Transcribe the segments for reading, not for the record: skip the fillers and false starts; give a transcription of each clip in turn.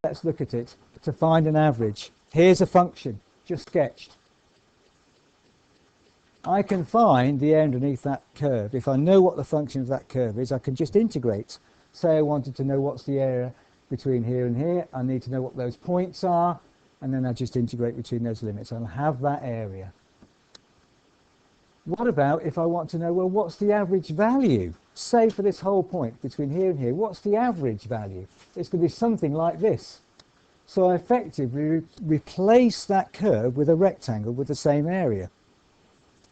let's look at it. To find an average, here's a function just sketched. I can find the area underneath that curve. If I know what the function of that curve is, I can just integrate. Say I wanted to know what's the area between here and here. I need to know what those points are, and then I just integrate between those limits. I'll have that area. What about if I want to know, well, what's the average value? Say for this whole point between here and here, what's the average value? It's going to be something like this. So I effectively replace that curve with a rectangle with the same area.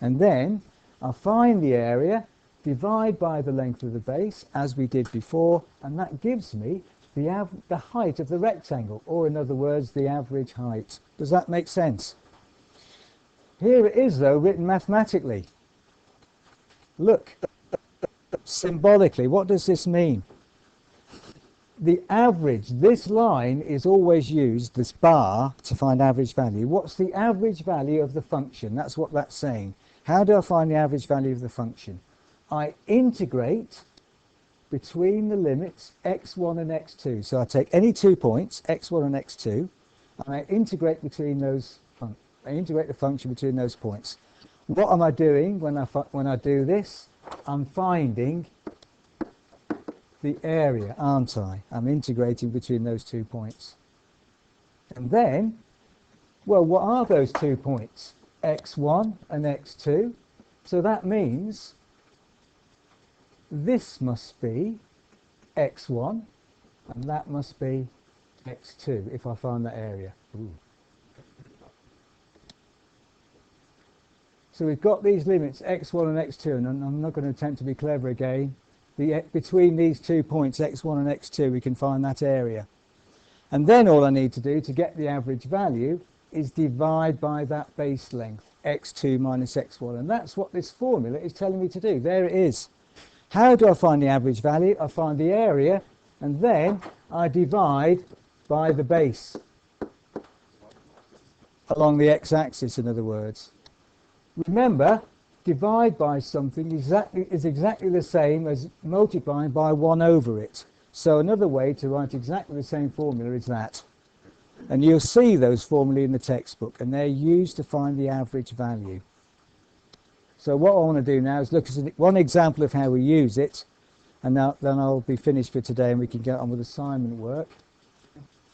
And then I'll find the area, divide by the length of the base, as we did before, and that gives me the height of the rectangle, or in other words, the average height. Does that make sense? Here it is, though, written mathematically. Look, symbolically, what does this mean? The average, this line is always used, this bar, to find average value. What's the average value of the function? That's what that's saying. How do I find the average value of the function? I integrate between the limits x1 and x2. So I take any 2 points, x1 and x2, and I integrate between those. I integrate the function between those points. What am I doing when I do this? I'm finding the area, aren't I? I'm integrating between those 2 points. And then, well, what are those 2 points? X1 and x2. So that means this must be x1 and that must be x2 if I find that area. Ooh. So we've got these limits x1 and x2, and I'm not going to attempt to be clever again. Between these 2 points, x1 and x2, we can find that area. And then all I need to do to get the average value is divide by that base length, x2 minus x1. And that's what this formula is telling me to do. There it is. How do I find the average value? I find the area, and then I divide by the base along the x-axis, in other words. Remember, divide by something is exactly the same as multiplying by 1 over it. So another way to write exactly the same formula is that. And you'll see those formulae in the textbook, and they're used to find the average value. So what I want to do now is look at one example of how we use it, and then I'll be finished for today and we can get on with assignment work.